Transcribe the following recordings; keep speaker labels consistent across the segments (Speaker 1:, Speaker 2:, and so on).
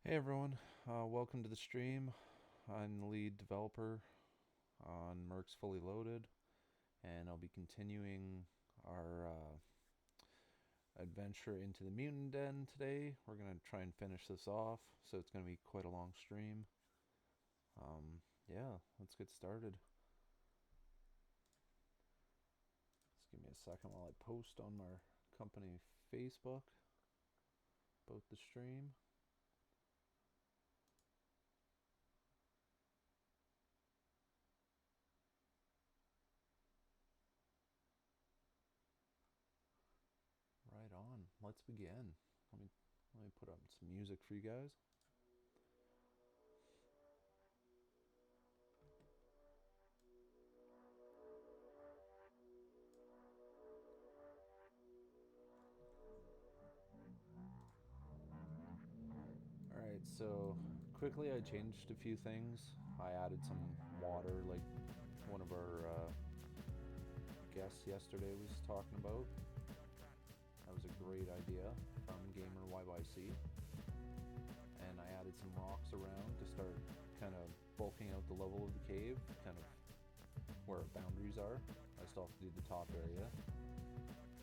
Speaker 1: Hey everyone, welcome to the stream. I'm the lead developer on Mercs Fully Loaded, and I'll be continuing our adventure into the Mutant Den today. We're going to try and finish this off, so it's going to be quite a long stream. Yeah, let's get started. Just give me a second while I post on our company Facebook about the stream. Right on. Let's begin. Let me put up some music for you guys. Alright, so quickly I changed a few things. I added some water, like one of our guests yesterday was talking about. That was a great idea from Gamer YYC. And I added some rocks around to start kind of bulking out the level of the cave, kind of where our boundaries are. I still have to do the top area.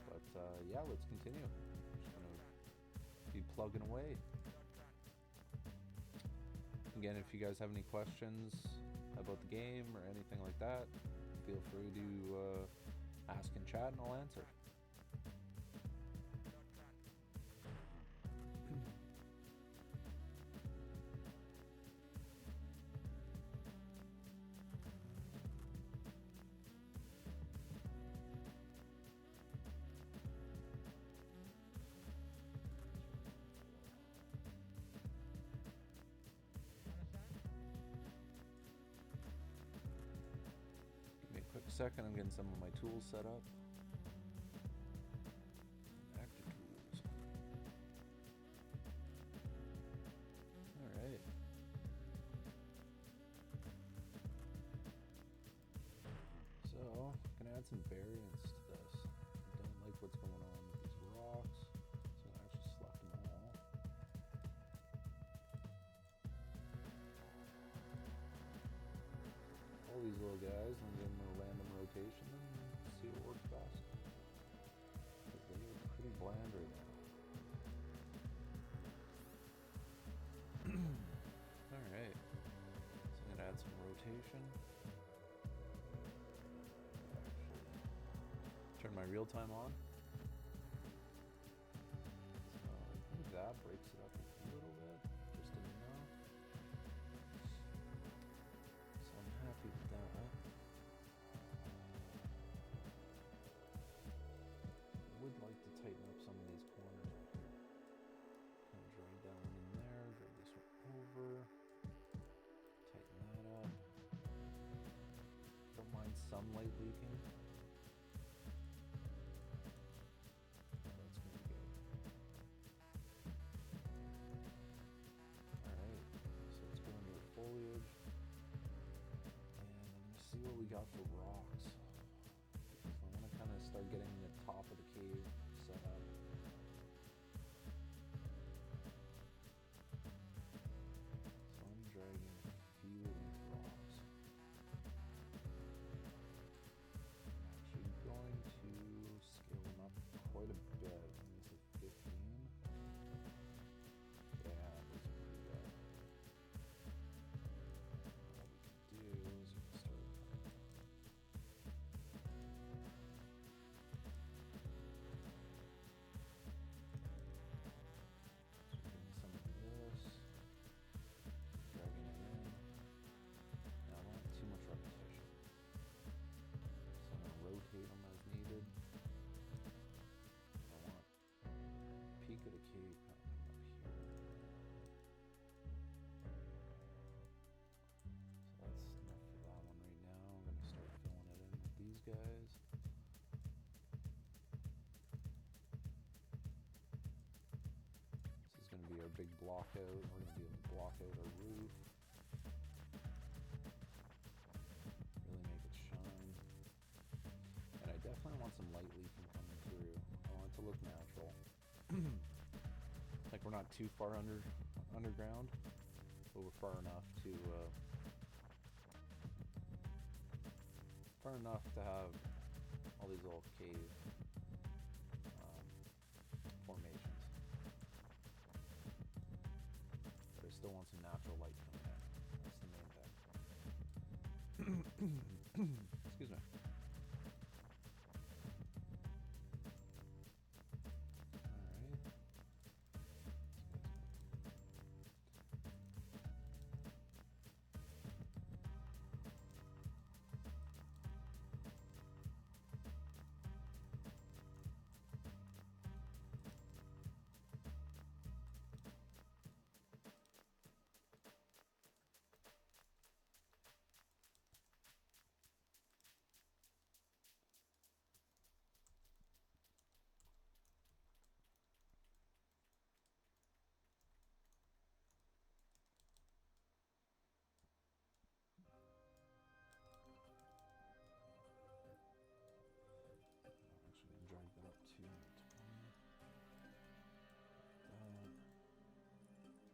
Speaker 1: But yeah, let's continue. I'm just going to be plugging away. Again, if you guys have any questions about the game or anything like that, feel free to ask in chat and I'll answer. Quick second, I'm getting some of my tools set up. Active tools. Alright. So, I'm gonna add some variance to this. I don't like what's going on with these rocks, so I actually slapped them all. All these little guys, and give them a random rotation and see what works best. Because they are pretty bland right now. Alright. So I'm gonna add some rotation. Turn my real time on. So I think that breaks it up a little bit, just enough. So I'm happy with that. I would like to tighten up some of these corners right here. Kind of drag that one in there, drag this one over, tighten that up. Don't mind some light leaking. That's gonna be good. Alright, so let's go into the foliage. And I'm gonna see what we got for rocks. I want to kind of start getting the top of the cave set up. So I'm dragging a few of these rocks. I'm actually going to scale them up quite a bit. This is 15. Yeah, this is pretty good. What we can do is we can start. Rotate them as needed. I want peak of the cave kind of up here. So that's enough for that one right now. I'm going to start filling it in with these guys. This is going to be our big block out. We're going to be able to block out our roof. Really make it shine. And I definitely want some light leaking coming through. I want it to look natural. Like we're not too far under underground, but we're far enough to have all these little cave formations. But I still want some natural light coming in. That's the main thing. Excuse me. Drag that up to 20.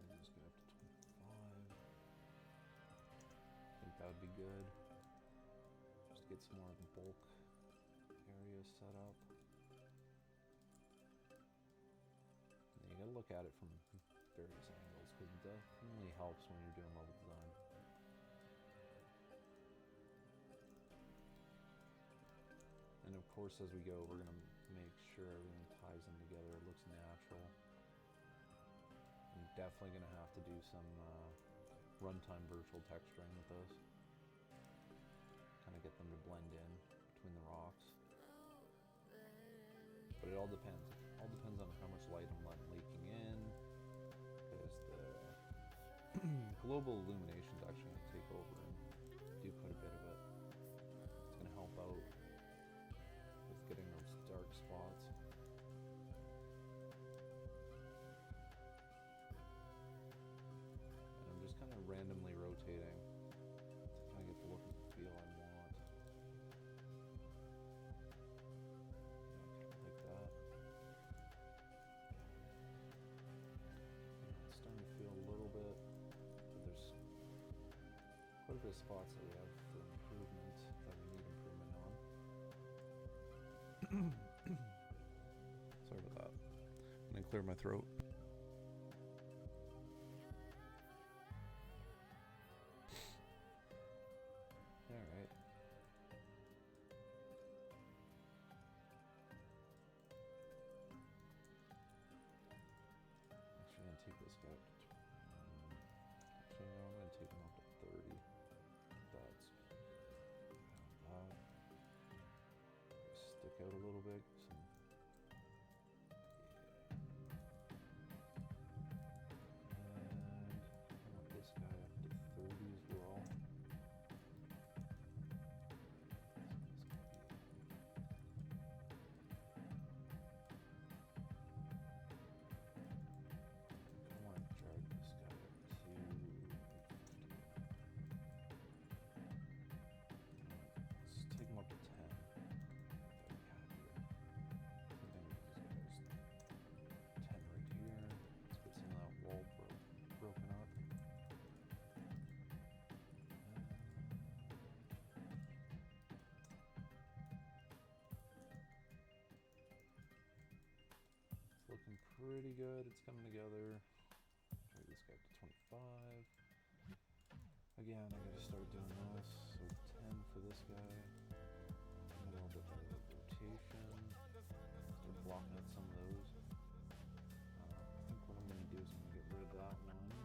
Speaker 1: Drag this guy up to 25. I think that would be good. Just get some more bulk area set up. And you gotta look at it from various angles because it definitely helps when you're doing level design. And of course, as we go, we're going to make sure everything ties in together, it looks natural. I'm definitely going to have to do some runtime virtual texturing with those. Kind of get them to blend in between the rocks. But it all depends. It all depends on how much light I'm leaking in. Because the global illumination is actually going to take over and do quite a bit of it. It's going to help out with getting those dark spots. And I'm just kind of randomly rotating to kind of get the look and feel I want. Okay, like that. It's starting to feel a little bit, but there's quite a bit of spots that we have for improvement that we need improvement on. Sorry about that. I'm gonna clear my throat. Alright. Actually, I'm gonna take this guy up to actually, no, I'm gonna take him up to 30. That's stick out a little bit. And I want this guy up to 30 as well. I want to drag this guy up to 50. Let's take him up to 10. Broken up. It's looking pretty good. It's coming together. Drag this guy up to 25. Again, I gotta start doing this. So 10 for this guy. A little bit of rotation. Start blocking out some of those. I think what I'm gonna do is I'm gonna get rid of that one. And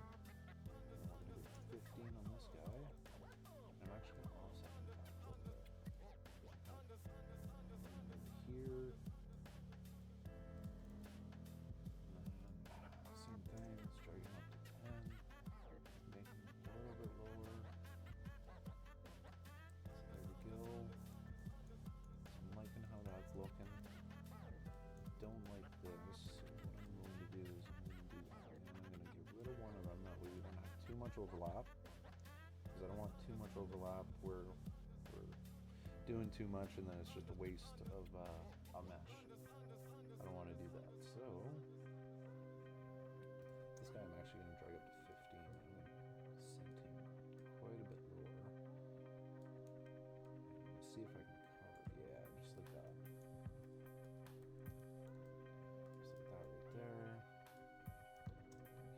Speaker 1: we're gonna go 15 on this guy. And I'm actually gonna offset the back a little bit. Here. Same thing, let's drag him up to 10. Make him a little bit lower. So there we go. So I'm liking how that's looking. Don't like this. So what I'm going to do is I'm going to get rid of one of them. That way we don't have too much overlap. Because I don't want too much overlap where we're doing too much and then it's just a waste of a mesh. I don't want to do that. So this guy I'm actually going to drag up to see if I can cover. Yeah, just like that. Just like that right there.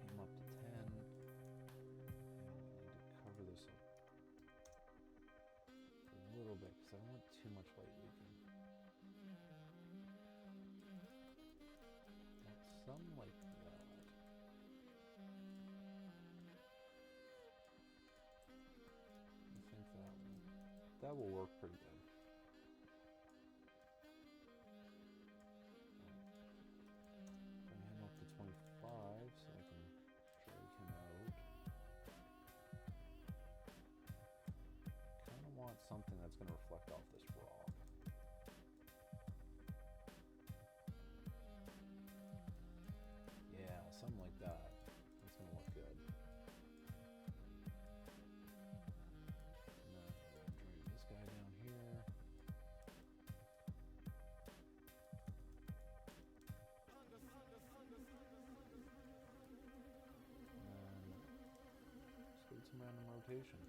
Speaker 1: Came up to 10. And I need to cover this up a little bit because I don't want too much light leaking. Something like that. I think that will work pretty good. Bring him up to 25 so I can drag him out. Kind of want something that's going to reflect off this rock. Yeah, something like that. That's going to look good. Guy down here. And just do some random rotation.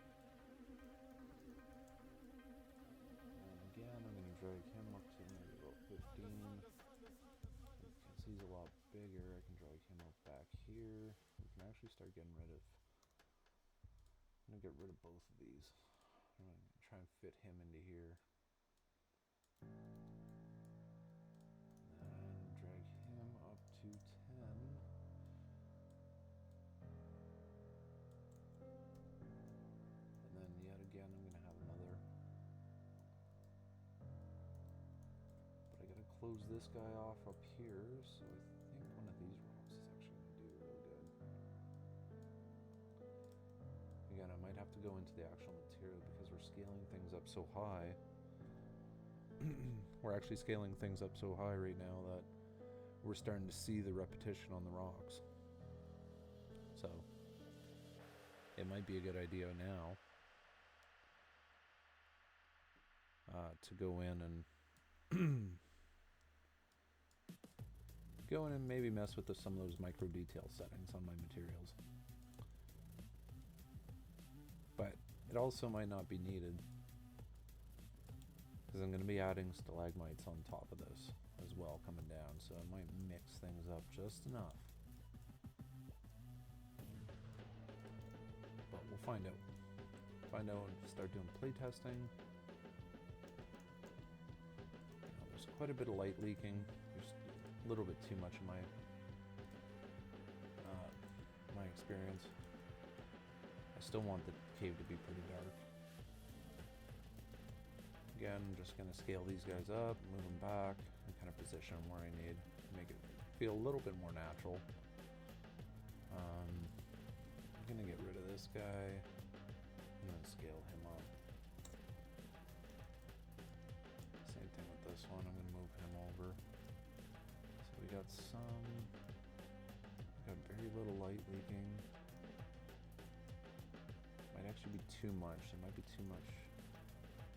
Speaker 1: And again, I'm going to drag him up to maybe about 15. Because he's a lot bigger, I can drag him up back here. We can actually start getting rid of... I'm going to get rid of both of these. I'm going to try and fit him into here. And drag him up to 10. And then yet again, I'm going to have another. But I got to close this guy off up here, so I think one of these rocks is actually going to do real good. Again, I might have to go into the actual material because we're scaling things up so high. We're actually scaling things up so high right now that we're starting to see the repetition on the rocks. So it might be a good idea now to go in and maybe mess with some of those micro detail settings on my materials. But it also might not be needed because I'm going to be adding stalagmites on top of this as well coming down, so I might mix things up just enough. But we'll find out. Find out and start doing playtesting. There's quite a bit of light leaking. There's a little bit too much in my experience. I still want the cave to be pretty dark. Again, I'm just going to scale these guys up, move them back, and kind of position them where I need to make it feel a little bit more natural. I'm going to get rid of this guy and then scale him up. Same thing with this one, I'm going to move him over. So we got very little light leaking. Might actually be too much. There might be too much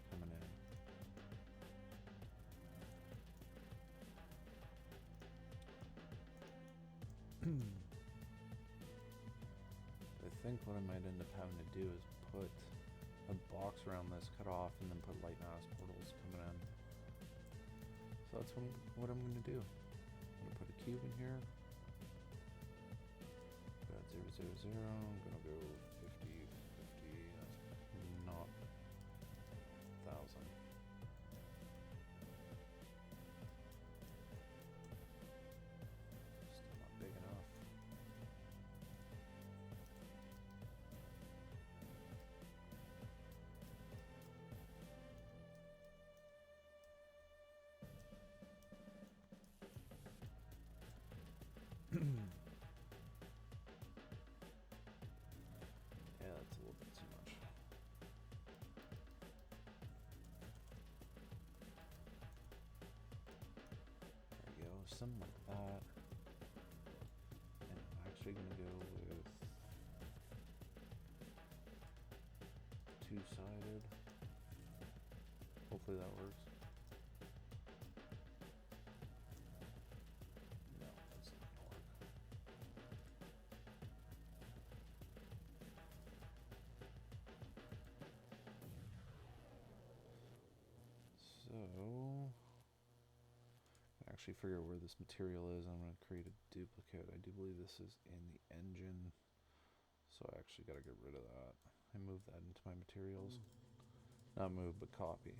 Speaker 1: coming in. I think what I might end up having to do is put a box around this, cut off, and then put light mass portals coming in. So that's what I'm going to do. I'm going to put a cube in here. Got 0, 0, 0. I'm going to go 50, 50. That's not 1,000. Still not big enough. Yeah, that's a little bit too much. There we go, something like that. And I'm actually going to go with two-sided. Hopefully that works. No, that's not going to work. actually figure out where this material is. I'm going to create a duplicate. I do believe this is in the engine, so I actually got to get rid of that. I move that into my materials. Not move, but copy.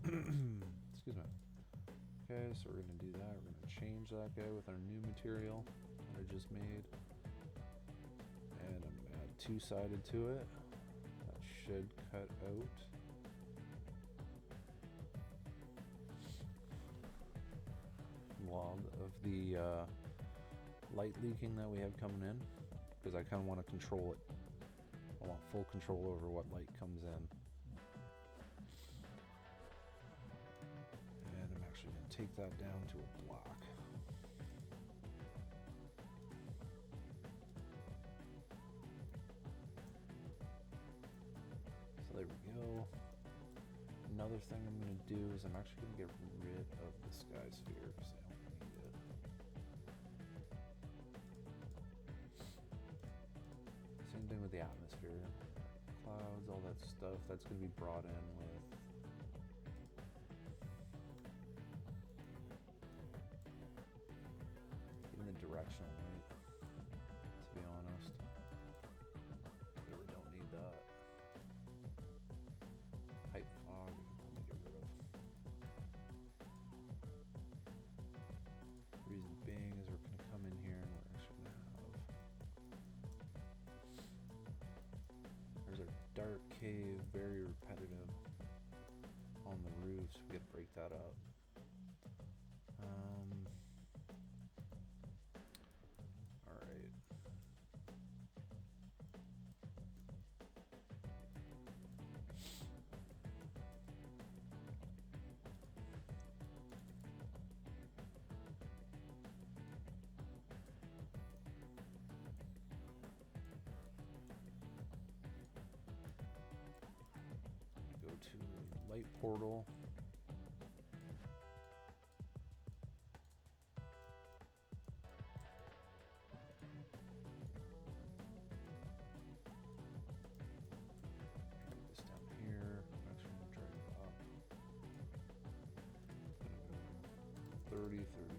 Speaker 1: Excuse me. Okay, so we're going to do that. We're going to change that guy with our new material that I just made. And I'm going to add two-sided to it. That should cut out. Log of the light leaking that we have coming in, because I kind of want to control it. I want full control over what light comes in. And I'm actually going to take that down to a block. So there we go. Another thing I'm going to do is I'm actually going to get rid of the sky sphere because I don't need it. Same thing with the atmosphere. Clouds, all that stuff, that's going to be brought in with even the directional light, to be honest. Really don't need that. Height fog, let me get rid of. Reason being is we're going to come in here and we're actually going to have, there's our dark cave, very repetitive on the roofs. We got to break that up. All right. Go to light portal. Drag this down here. Actually, I'm gonna drag it up. I'm gonna go 30, 30.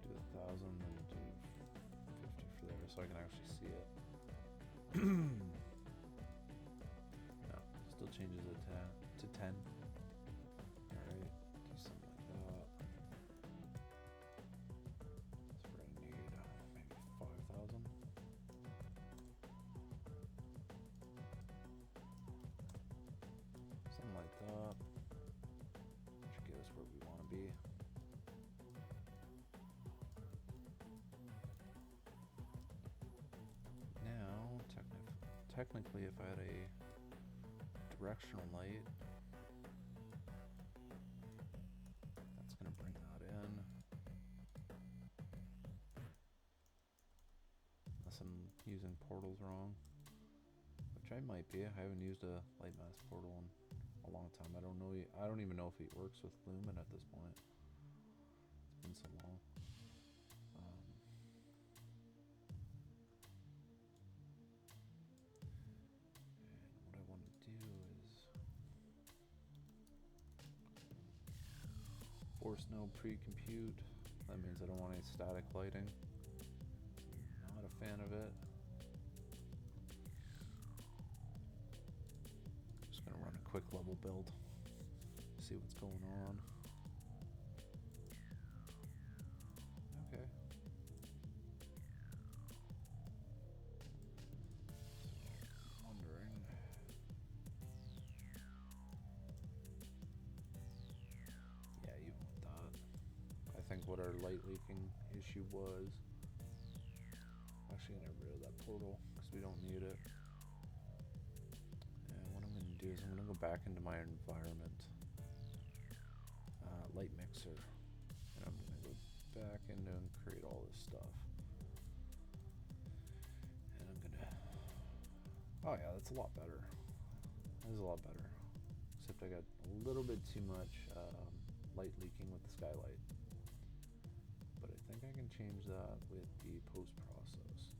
Speaker 1: Do 1,000, then do 50 for there, so I can actually see it. No, still changes it to 10. Alright, do something like that. So we're gonna need maybe 5,000. Something like that. Should get us where we want to be. Now, technically, if I had a directional light, that's going to bring that in. Unless I'm using portals wrong, which I might be. I haven't used a light mask portal in a long time. I don't know. I don't even know if it works with Lumen at this point. It's been so long. Force no pre-compute. That means I don't want any static lighting. Not a fan of it. Just gonna run a quick level build. See what's going on. Okay. Wondering. Yeah, even with that, I think what our light leaking issue was. Actually, gonna get rid of that portal because we don't need it. And what I'm gonna do is I'm gonna go back into my environment, light mixer, and I'm gonna go back into and create all this stuff. Oh yeah, that's a lot better. That is a lot better. Except I got a little bit too much light leaking with the skylight. But I think I can change that with the post-process.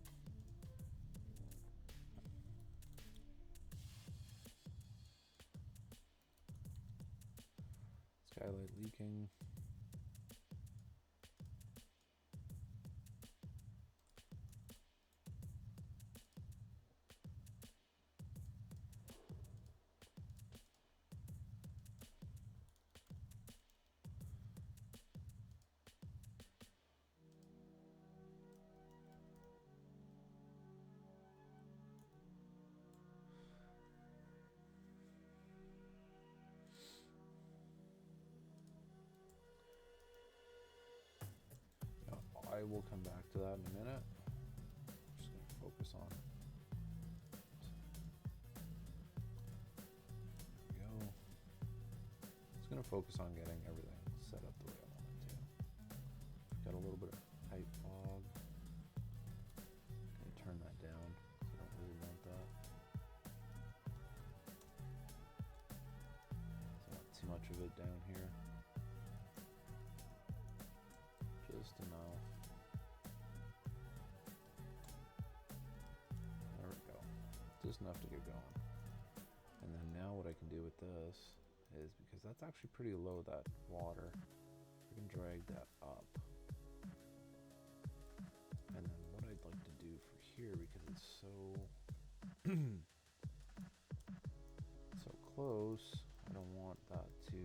Speaker 1: Skylight leaking. I will come back to that in a minute. I'm just going to focus on. There we go. Just going to focus on getting everything set up the way I want it to. Got a little bit of height fog. Going to turn that down. I don't really want that. There's not too much of it down here. Just enough. Just enough to get going. And then now what I can do with this is, because that's actually pretty low, that water, I can drag that up. And then what I'd like to do for here, because it's so so close, I don't want that to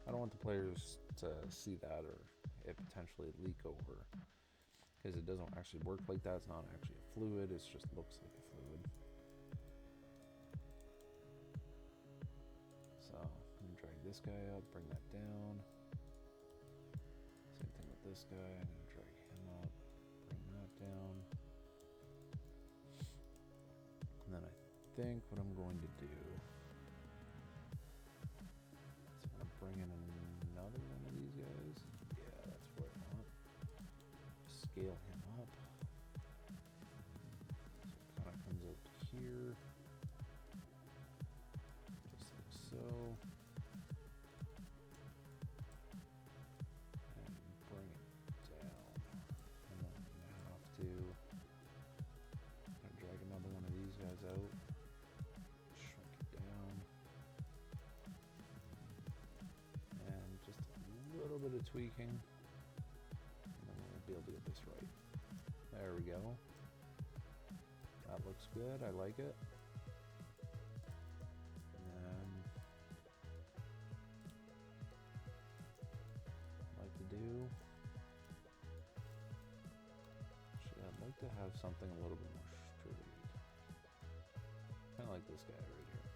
Speaker 1: I don't want the players to see that or it potentially leak over, because it doesn't actually work like that. It's not actually a fluid, it just looks like a fluid. So I'm going to drag this guy up, bring that down. Same thing with this guy, I'm going to drag him up, bring that down. And then I think what I'm going to do is I'm going to bring in another one of these guys. Yeah, that's what I want. Scale him up. So it kind of comes up here. Just like so. And bring it down. And then I have to drag another one of these guys out. Shrink it down. And just a little bit of tweaking. And then we'll be able to get this right. There we go. That looks good. I like it. And then I'd like to do. Actually, I'd like to have something a little bit more straight. Kind of like this guy right here.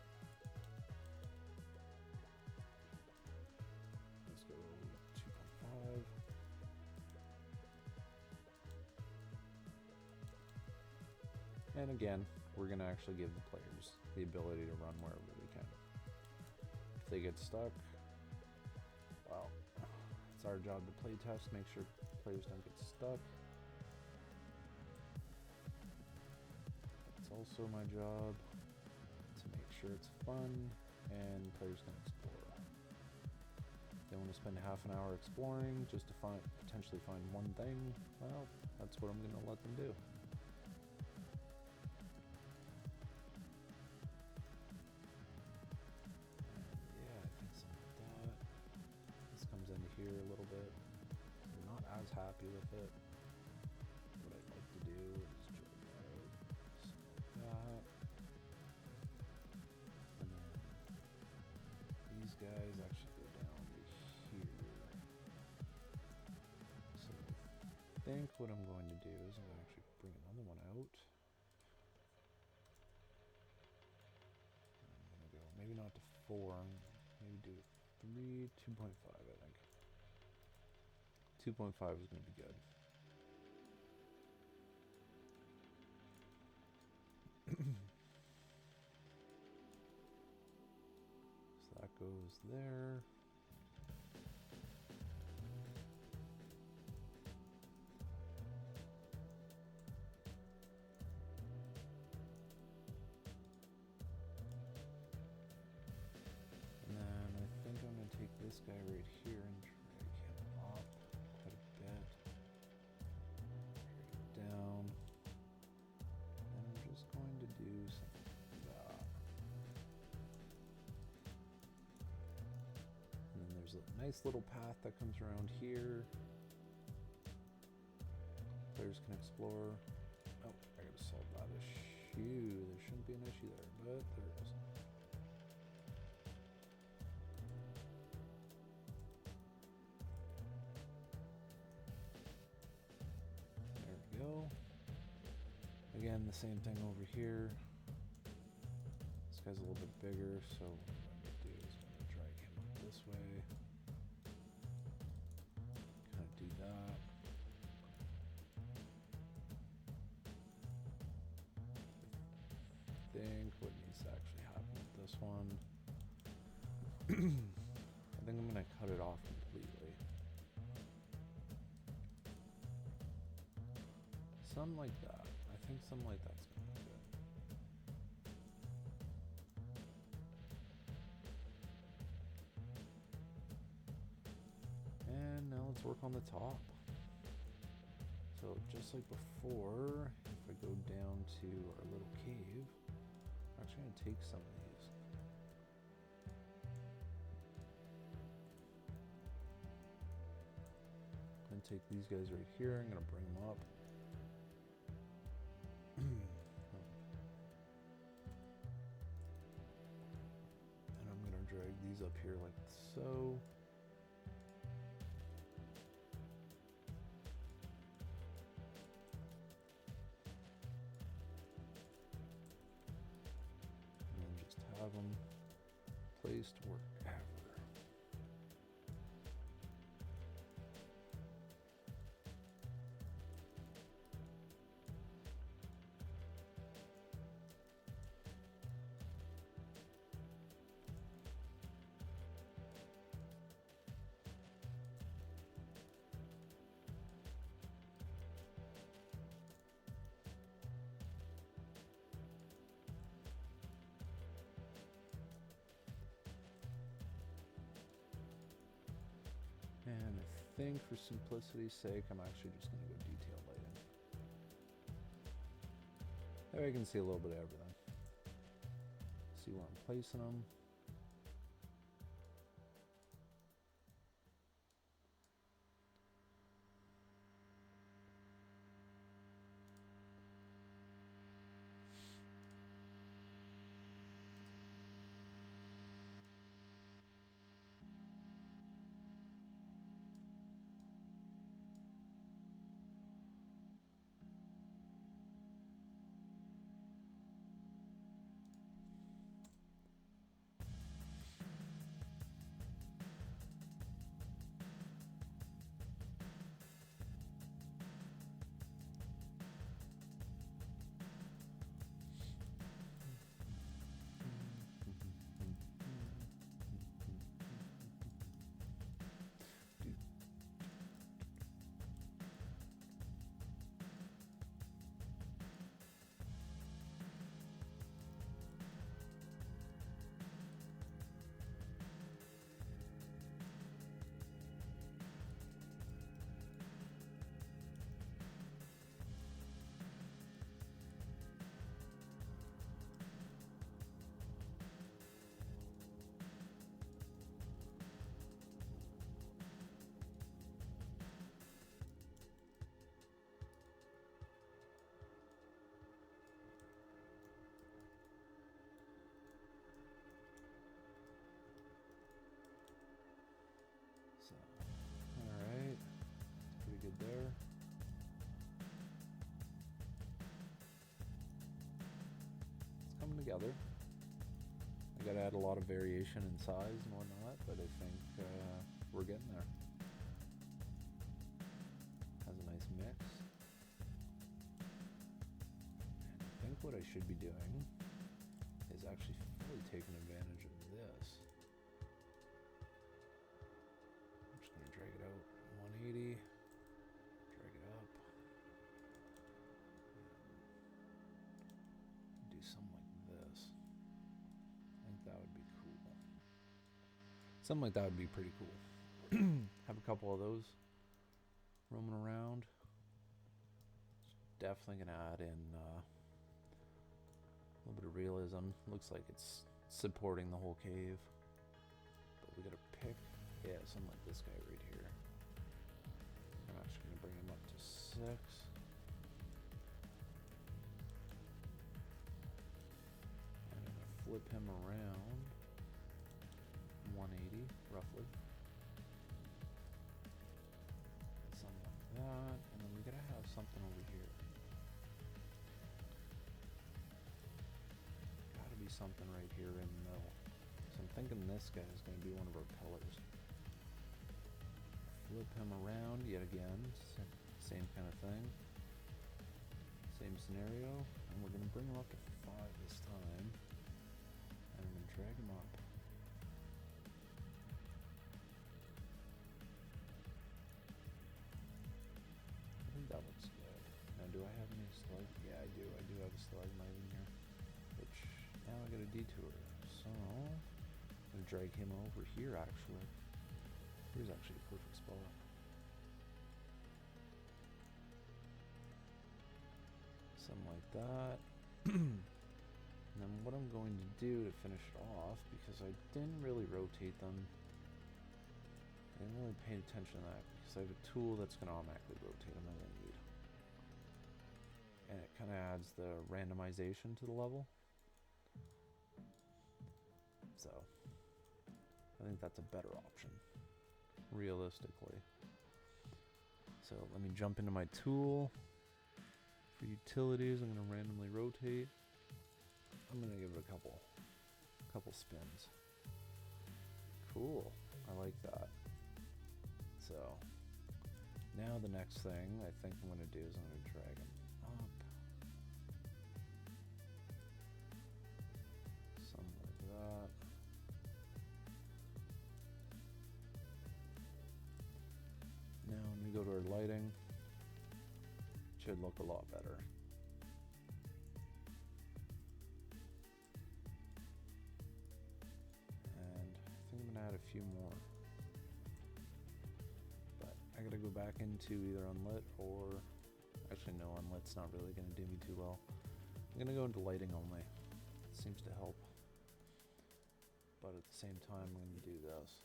Speaker 1: Let's go 2.5. And again, we're going to actually give the players the ability to run wherever they can. If they get stuck, well, it's our job to play test, make sure players don't get stuck. It's also my job to make sure it's fun and players can explore. If they want to spend half an hour exploring just to potentially find one thing, well, that's what I'm going to let them do. Here a little bit. I'm not as happy with it. What I'd like to do is drag that out, like that. And then these guys actually go down to here. So I think what I'm going to do is I'm going to actually bring another one out. I'm going to go maybe not to 4, maybe do 3, 2.5 I think. 2.5 is going to be good. So that goes there. guy right here and drag him up quite a bit. Drag it down. And I'm just going to do something like that. And then there's a nice little path that comes around here. Players can explore. Oh, I gotta solve that issue. There shouldn't be an issue there, but there is. There we go. Again, the same thing over here. This guy's a little bit bigger, so what I'm gonna do is I'm gonna drag him up this way. Kind of do that. I think what needs to actually happen with this one. I think I'm gonna cut it off completely. Something like that. I think something like that's gonna be good. And now let's work on the top. So just like before, if I go down to our little cave, I'm actually gonna take some of these. I'm gonna take these guys right here. I'm gonna bring them up. And I'm gonna drag these up here like so. And then just have them placed wherever. And I think for simplicity's sake, I'm actually just going to go detail lighting. There I can see a little bit of everything. See where I'm placing them. Alright, that's pretty good there. It's coming together. I gotta add a lot of variation in size and whatnot, but I think we're getting there. Has a nice mix. And I think what I should be doing is actually fully taking advantage of this. I'm just gonna drag it out 180, drag it up, and do something like this. I think that would be cool. Something like that would be pretty cool. Have a couple of those roaming around. Definitely gonna add in a little bit of realism. Looks like it's supporting the whole cave. But we gotta pick, yeah, something like this guy right here. I'm actually gonna bring him up to 6. And I'm gonna flip him around 180 roughly. Something like that. And then we gotta have something over here. Gotta be something right here in the middle. So I'm thinking this guy is going to be one of our pillars. Flip him around yet again. Same kind of thing. Same scenario. And we're going to bring him up to 5 this time. And I'm going to drag him up. I think that looks good. Now do I have any yeah, I do. I do have a stalagmite in here. Which, now I got a detour. So, I'm going to drag him over here actually. Here's actually a perfect spot. Something like that. And then what I'm going to do to finish it off, because I didn't really rotate them. I didn't really pay attention to that because I have a tool that's going to automatically rotate them as I need. And it kind of adds the randomization to the level. So, I think that's a better option, realistically. So, let me jump into my tool. For utilities, I'm going to randomly rotate. I'm going to give it a couple spins. Cool. I like that. So, now the next thing I think I'm going to do is I'm going to drag him up. Something like that. Now when we go to our lighting, it should look a lot better. And I think I'm going to add a few more. But I got to go back into either unlit or... Actually no, unlit's not really going to do me too well. I'm going to go into lighting only. It seems to help. But at the same time, I'm going to do this.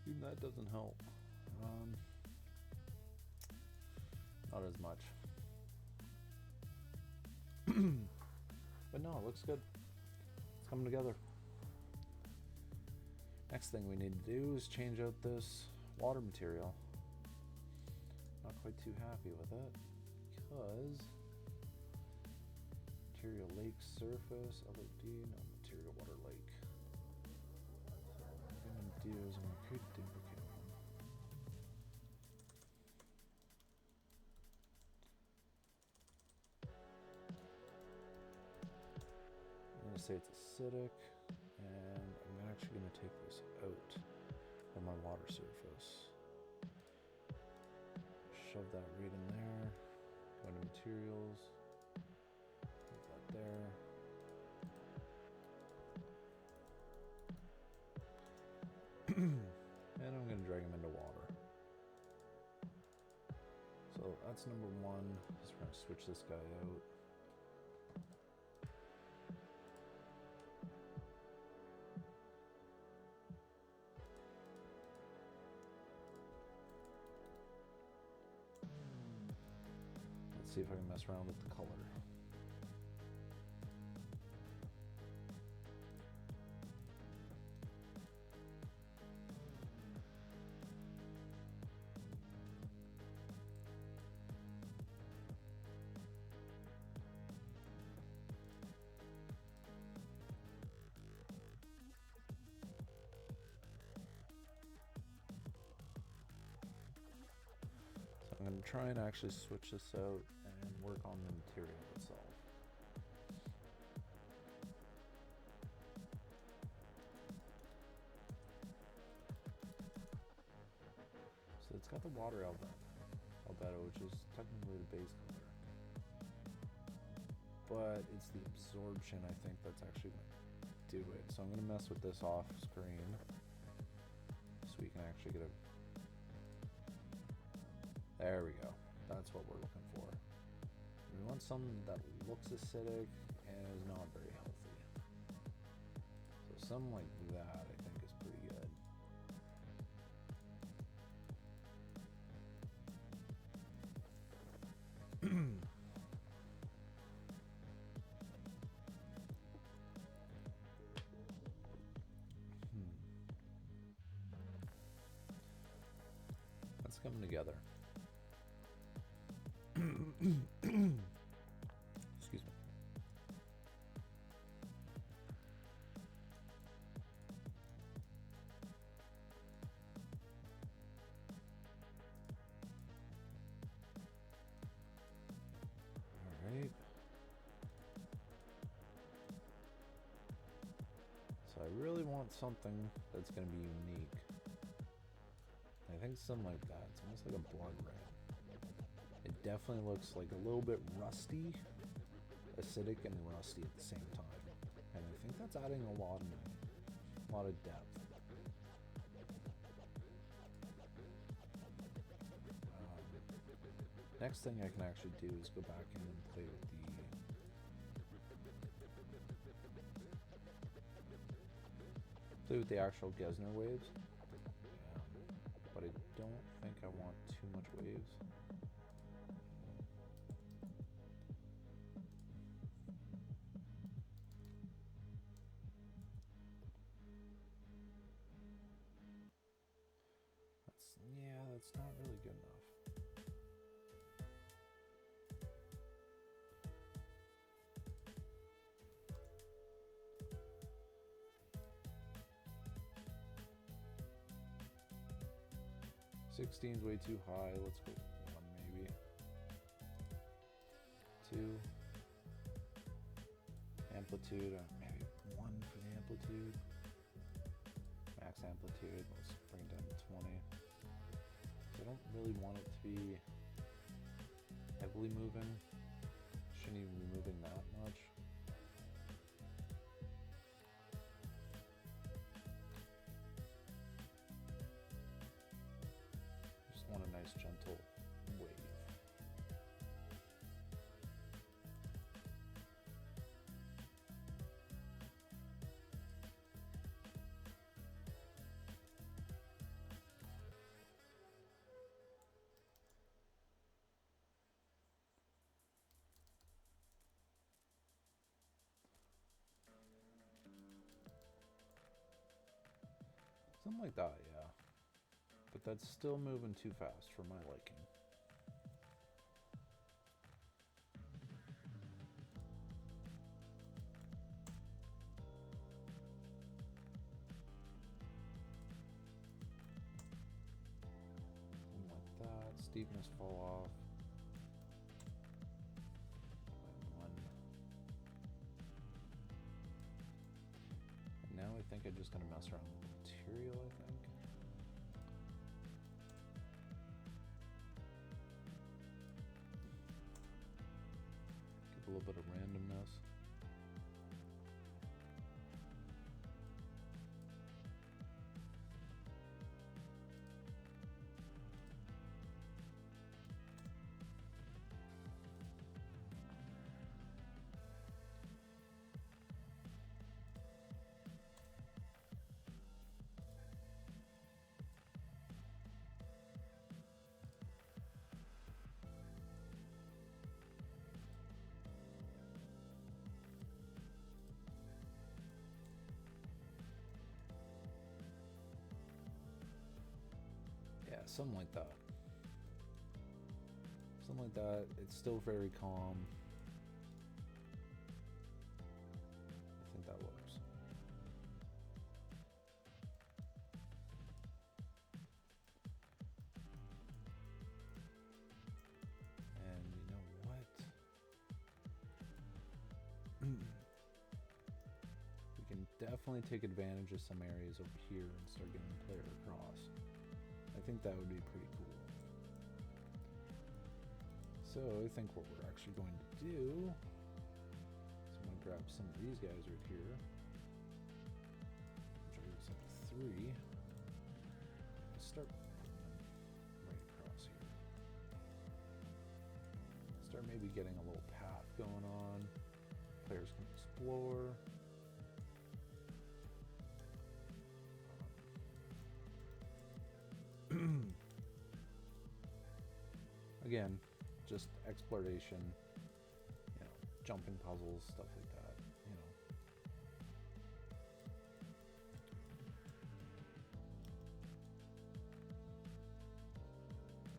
Speaker 1: Even that doesn't help. Not as much. But no, it looks good. It's coming together. Next thing we need to do is change out this water material. Not quite too happy with it because material lake surface, LOD, no material water lake. So what I'm going to do is I'm going to create a duplicate one. I'm going to say it's acidic, and I'm actually going to take this out of my water surface. Shove that right in there. Go into materials. Put that there. And I'm going to drag them into water. So that's number 1. Just going to switch this guy out. See if I can mess around with the color. So I'm going to try and actually switch this out and work on the material itself. So it's got the water albedo, which is technically the base color. but it's the absorption I think that's actually going to do it. So I'm going to mess with this off screen so we can actually get a... There we go. That's what we're looking for. We want something that looks acidic and is not very healthy. So something like that I think is pretty good. That's coming together. Excuse me. All right. So I really want something that's going to be unique. I think something like that. It's almost like a blood red. It definitely looks like a little bit rusty, acidic and rusty at the same time. And I think that's adding a lot of depth. Next thing I can actually do is go back in and play with the actual Gesner waves. But I don't think I want too much waves. That's not really good enough. Sixteen's way too high. Let's go 1 maybe. 2. Amplitude, maybe 1 for the amplitude. Max amplitude, let's bring it down to 20. I don't really want it to be heavily moving. Shouldn't even be moving that much. Just want a nice gentle wave. Something like that, yeah. But that's still moving too fast for my liking. Something like that. Steepness fall off. Now I think I'm just going to mess around with material, I think. Give a little bit of randomness. Yeah, something like that. Something like that. It's still very calm. I think that works. And you know what? We can definitely take advantage of some areas over here and start getting the player across. I think that would be pretty cool. So I think what we're actually going to do grab some of these guys right here. Drag this up to 3. Start right across here. Start maybe getting a little path going on. Players can explore. Again, just exploration, you know, jumping puzzles, stuff like that, you know.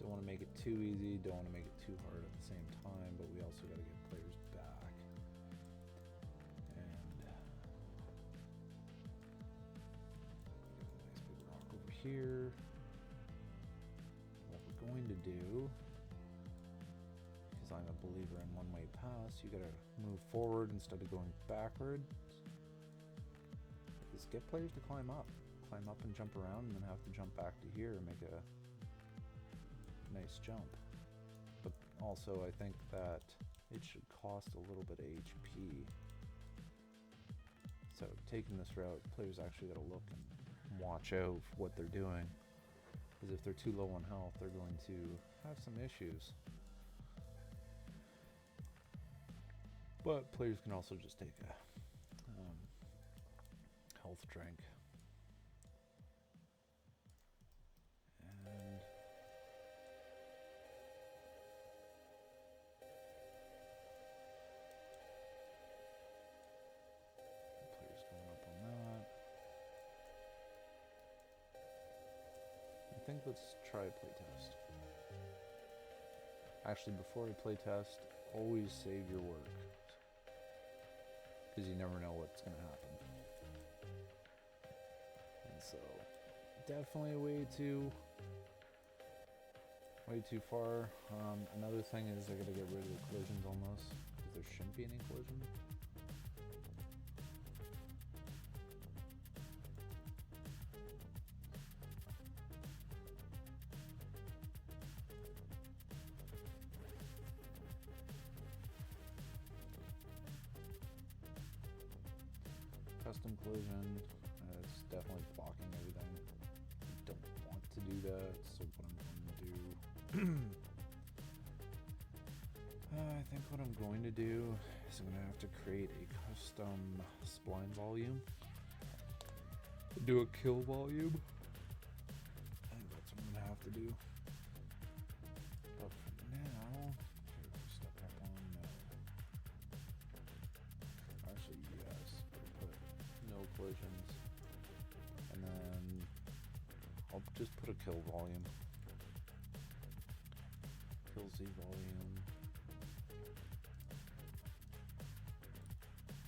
Speaker 1: Don't want to make it too easy, don't want to make it too hard at the same time, but we also got to get players back. And get a nice big rock over here. What we're going to do, because I'm a believer in one-way paths, you got to move forward instead of going backwards. Is get players to climb up and jump around, and then have to jump back to here and make a nice jump. But also I think that it should cost a little bit of HP. So taking this route, players actually got to look and watch out for what they're doing, because if they're too low on health, they're going to have some issues. But players can also just take a health drink. And players going up on that. I think let's try a playtest. Actually, before I playtest, always save your work, because you never know what's going to happen. And so, definitely way too far. Another thing is I got to get rid of the collisions almost, because there shouldn't be any collision. Custom collision, it's definitely blocking everything. I don't want to do that, so what I'm going to do I think what I'm going to do is I'm going to have to create a custom spline volume, do a kill volume. I think that's what I'm going to have to do. But for now, step up on no. Actually, yes, put no collisions, and then I'll just put a kill volume. Kill Z volume.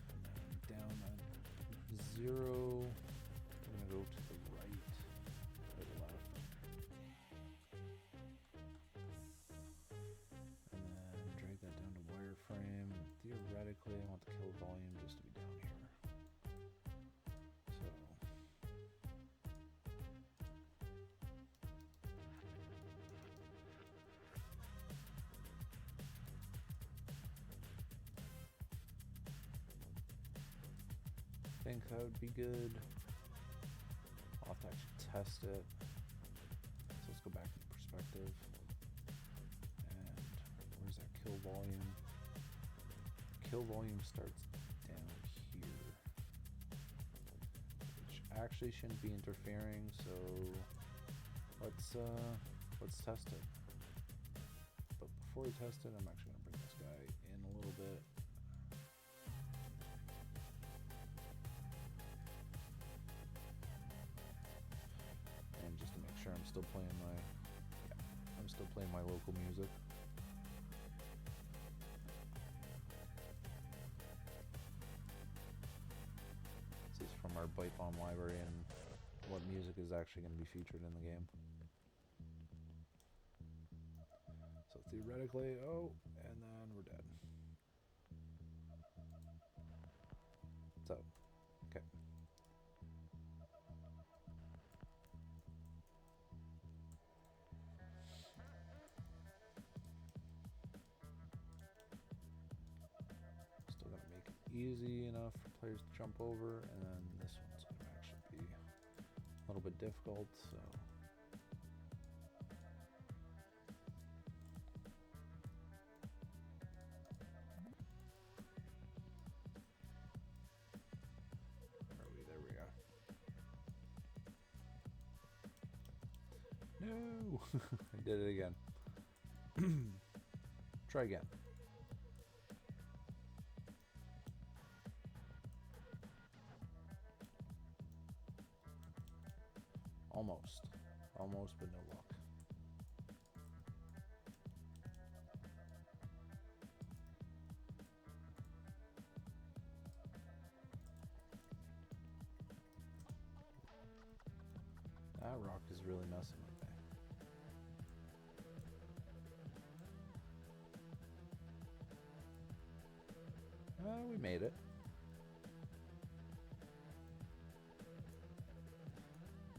Speaker 1: And then down at 0, I'm gonna go to the right, or the left. And then drag that down to wireframe. Theoretically, I want the kill volume just to be down here. So I think that would be good. I'll have to actually test it. So let's go back into perspective. And where's that kill volume? Kill volume starts down here, which actually shouldn't be interfering, so let's test it. But before we test it, I'm actually gonna bring this guy in a little bit. And just to make sure I'm still playing my local music. This is from our Byte Bomb library and what music is actually going to be featured in the game. So theoretically, oh, and then we're dead. So, okay. Still gotta make it easy enough for players to jump over, and then this one's going to actually be a little bit difficult, so... There we go. No! I did it again. Try again. Almost. Almost, but no luck. That rock is really messing with me. We made it.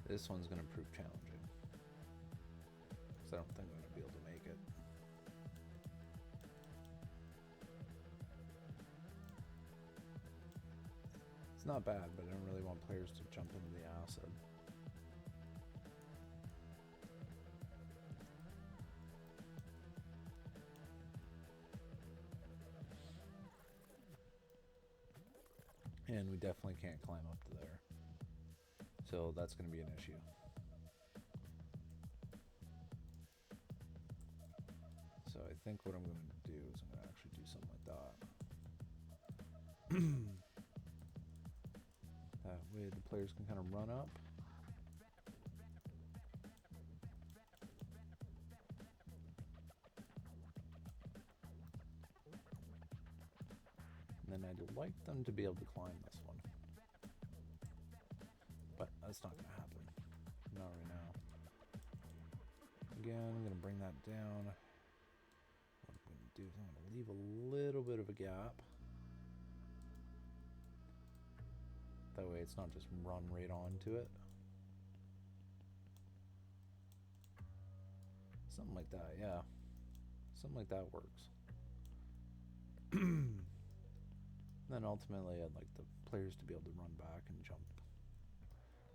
Speaker 1: This one's going to prove challenging, because I don't think I'm going to be able to make it. It's not bad, but I don't really want players to jump into the acid. And we definitely can't climb up to there. So that's going to be an issue. So I think what I'm going to do is I'm going to actually do something like that. That way the players can kind of run up. And then I'd like them to be able to climb this one. But that's not going to happen. Not right now. Again, I'm going to bring that down. What I'm going to do is I'm going to leave a little bit of a gap. That way it's not just run right onto it. Something like that, yeah. Something like that works. Then ultimately I'd like the players to be able to run back and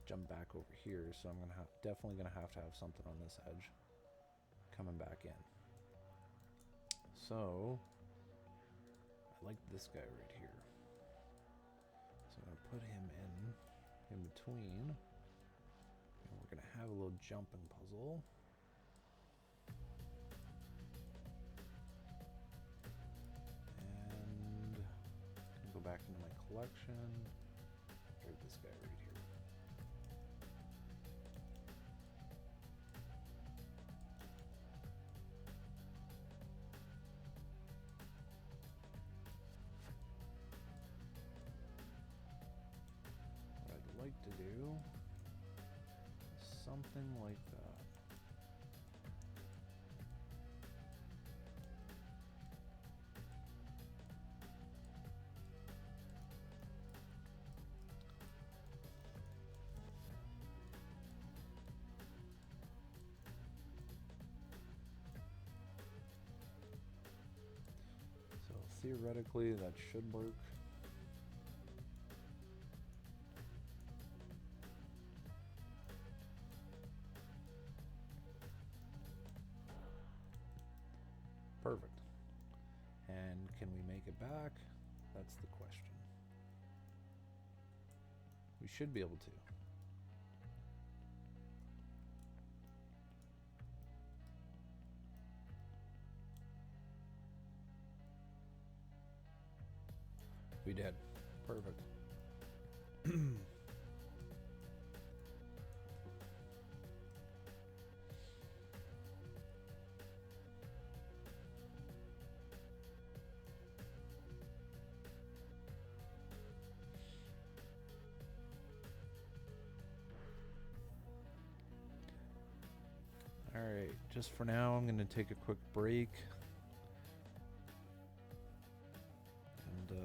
Speaker 1: jump back over here, so I'm definitely gonna have to have something on this edge coming back in. So I like this guy right here, so I'm gonna put him in between, and we're gonna have a little jumping puzzle. And go back into my collection. Here's this guy right here. What I'd like to do is something like that. So theoretically that should work. Perfect. And can we make it back? That's the question. We should be able to. We did. Perfect. All right, just for now, I'm going to take a quick break. And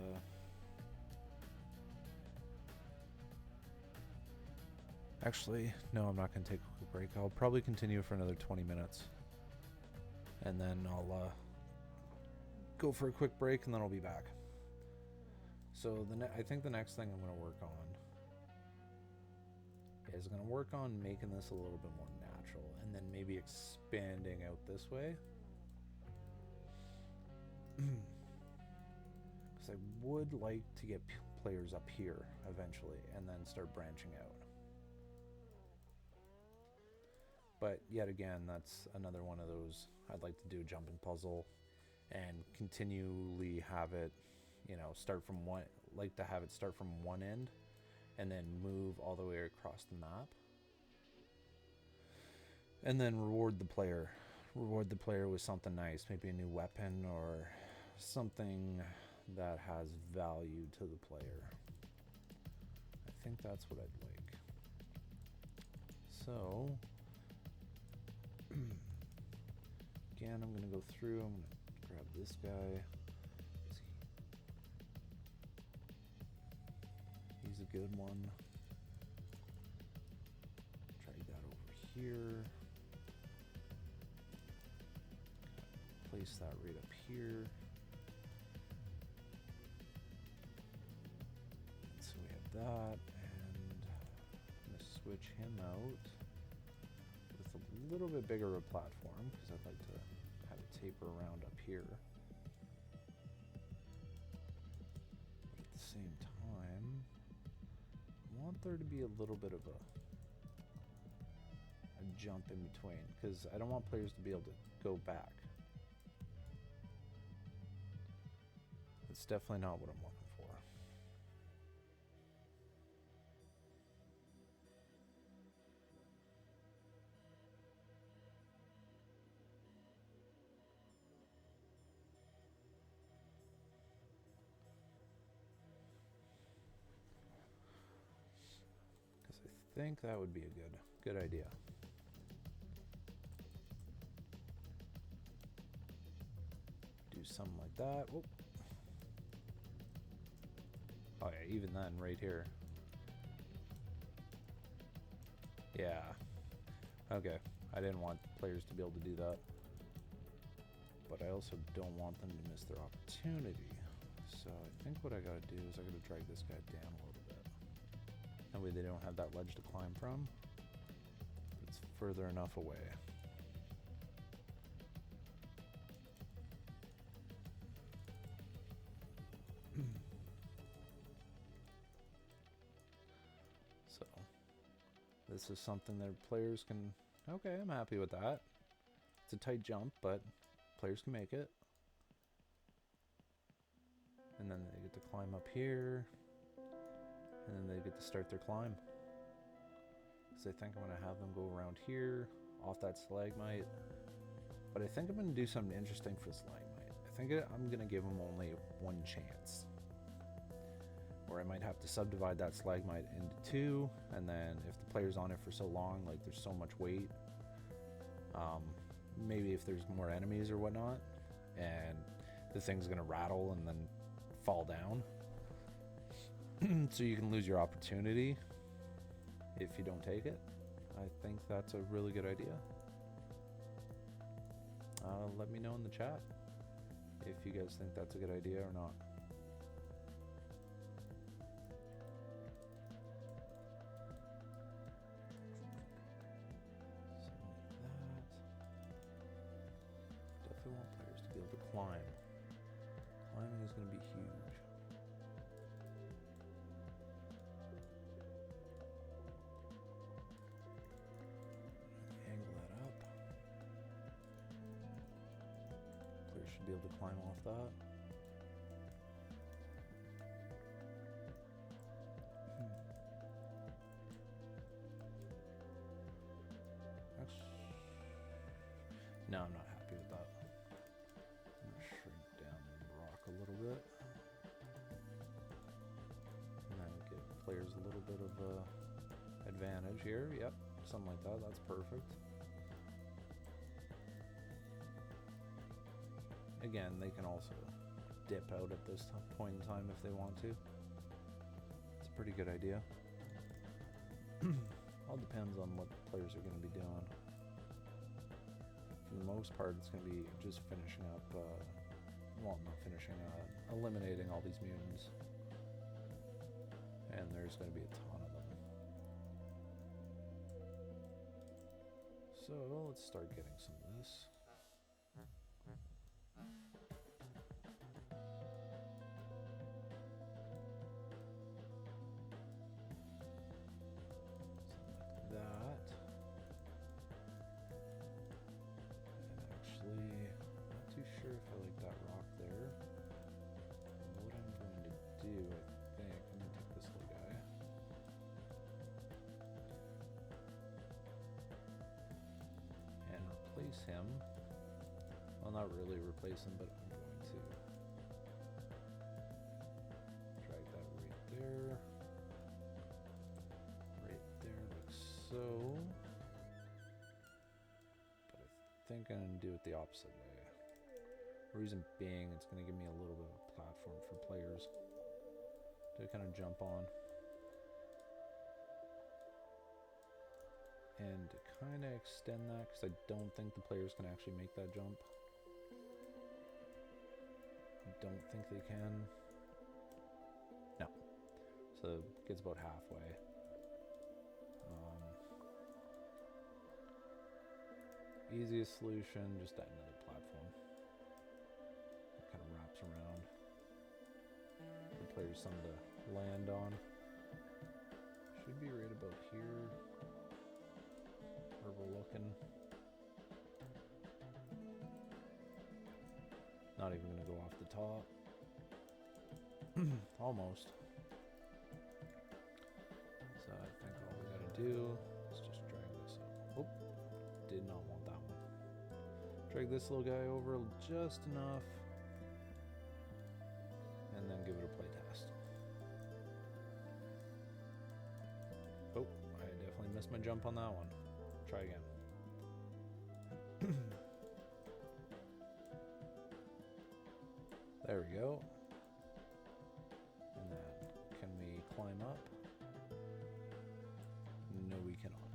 Speaker 1: actually, no, I'm not going to take a quick break. I'll probably continue for another 20 minutes. And then I'll go for a quick break, and then I'll be back. So I think the next thing I'm going to work on is going to work on making this a little bit more natural, and then maybe expanding out this way. Because I would like to get players up here eventually, and then start branching out. But yet again, that's another one of those, I'd like to do a jumping puzzle and continually have it, you know, start from one, like to have it start from one end and then move all the way across the map. And then reward the player with something nice, maybe a new weapon or something that has value to the player. I think that's what I'd like. So again, I'm gonna go through, I'm gonna grab this guy. He's a good one. Drag that over here. Place that right up here. So we have that, and I'm gonna switch him out with a little bit bigger of a platform because I'd like to have it taper around up here. But at the same time, I want there to be a little bit of a jump in between, because I don't want players to be able to go back. It's definitely not what I'm looking for. Because I think that would be a good idea. Do something like that. Whoop. Oh yeah, even then, right here. Yeah. Okay, I didn't want players to be able to do that. But I also don't want them to miss their opportunity. So I think what I gotta do is I gotta drag this guy down a little bit. That way they don't have that ledge to climb from. It's further enough away. So this is something that players can, okay, I'm happy with that. It's a tight jump, but players can make it. And then they get to climb up here, and then they get to start their climb. So I think I'm gonna have them go around here, off that stalagmite. But I think I'm gonna do something interesting for the stalagmite. I think I'm gonna give them only one chance. Or I might have to subdivide that stalagmite into two, and then if the player's on it for so long, like there's so much weight, maybe if there's more enemies or whatnot, and the thing's gonna rattle and then fall down. So you can lose your opportunity if you don't take it. I think that's a really good idea. Let me know in the chat if you guys think that's a good idea or not. So like that. Definitely want players to be able to climb. Climbing is going to be huge. Angle that up. Players should be able to climb off that. No, I'm not happy with that. I'm going to shrink down the rock a little bit. And then give players a little bit of advantage here. Yep, something like that. That's perfect. Again, they can also dip out at this point in time if they want to. It's a pretty good idea. All depends on what the players are going to be doing. For the most part, it's going to be just finishing up, well, not finishing, eliminating all these mutants. And there's going to be a ton of them. So let's start getting some of this. That. And actually, not too sure if I like that rock there. What I'm going to do, I think, I'm going to take this little guy. And replace him. Well, not really replace him, but I'm going to drag that right there. Right there, like so. But I think I'm going to do it the opposite way. Reason being, it's going to give me a little bit of a platform for players to kind of jump on. And to kind of extend that, because I don't think the players can actually make that jump. I don't think they can. No. So it gets about halfway. Easiest solution, just add another platform. It kind of wraps around. The players something to land on. Should be right about here. Where we're looking. Not even going to go off the top. Almost. So I think all we got to do is just drag this up. Oop. Did not want that one. Drag this little guy over just enough. And then give it a play test. Oh, I definitely missed my jump on that one. Try again. There we go. And then, can we climb up? No, we cannot.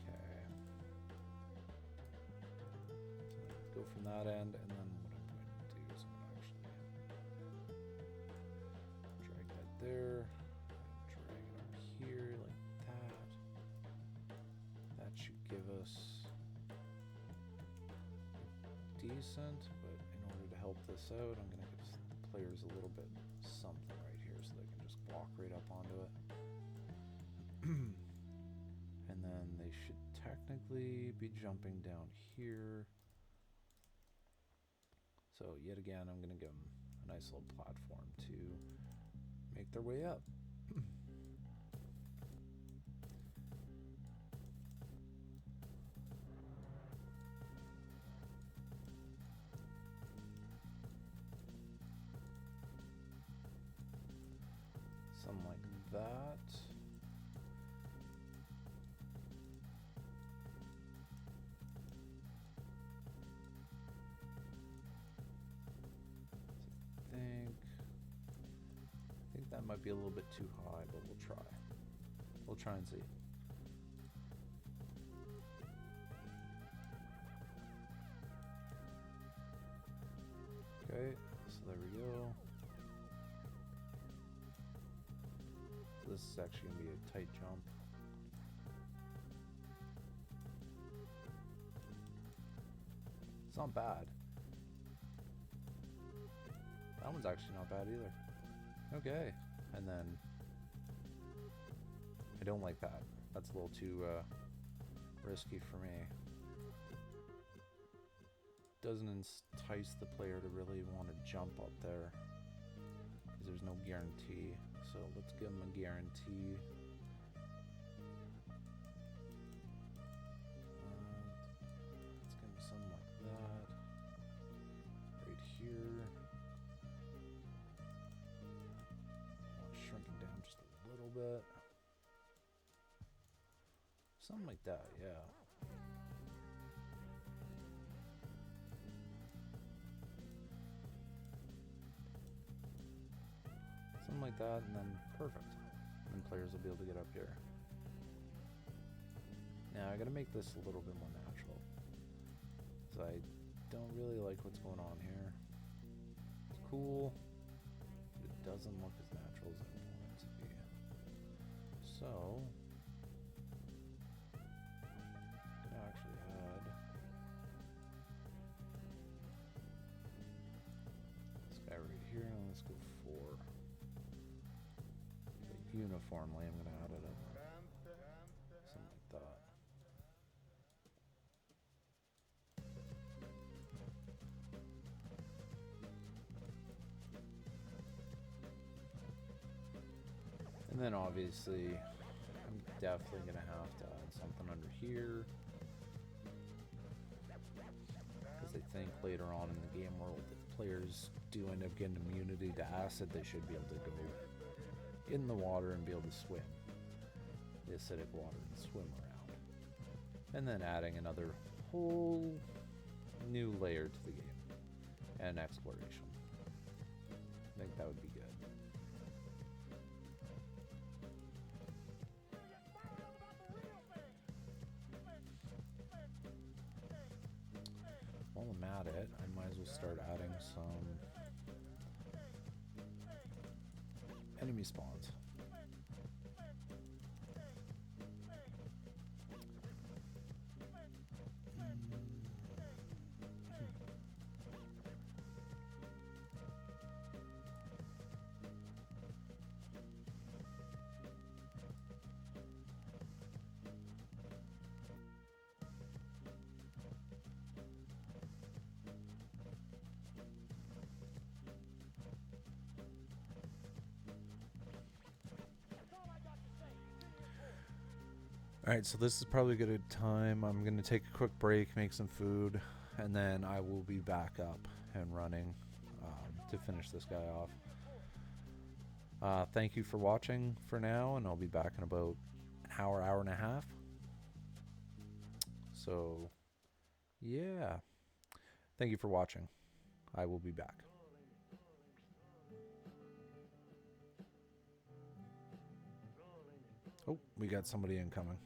Speaker 1: Okay. So go from that end, and then what I'm going to do is I'm going to actually drag that there. Drag it over here like that. That should give us decent, but in order to help this out, I'm going to give the players a little bit something right here so they can just walk right up onto it. And then they should technically be jumping down here. So yet again, I'm going to give them a nice little platform to make their way up. Something like that. I think that might be a little bit too high, but we'll try. We'll try and see. Okay, so there we go. So this is actually going to be a tight jump. It's not bad. That one's actually not bad either. Okay, and then I don't like that. That's a little too risky for me. Doesn't entice the player to really want to jump up there because there's no guarantee. So let's give them a guarantee. Let's give them something like that right here. Shrink it down just a little bit. Something like that, yeah. Something like that, and then perfect. And then players will be able to get up here. Now I gotta make this a little bit more natural, because I don't really like what's going on here. It's cool, doesn't look as natural as I want it to be. So, I'm gonna actually add this guy right here, and let's go for uniformly. I'm gonna add it up, something like that. And then obviously, I'm definitely going to have to add something under here. Because I think later on in the game world, if players do end up getting immunity to acid, they should be able to go in the water and be able to swim. The acidic water and swim around. And then adding another whole new layer to the game. And exploration. I think that would be good. While I'm at it, I might as well start adding some enemy spawns. Alright, so this is probably a good time. I'm going to take a quick break, make some food, and then I will be back up and running to finish this guy off. Thank you for watching for now, and I'll be back in about an hour, hour and a half. So, yeah. Thank you for watching. I will be back. Oh, we got somebody incoming.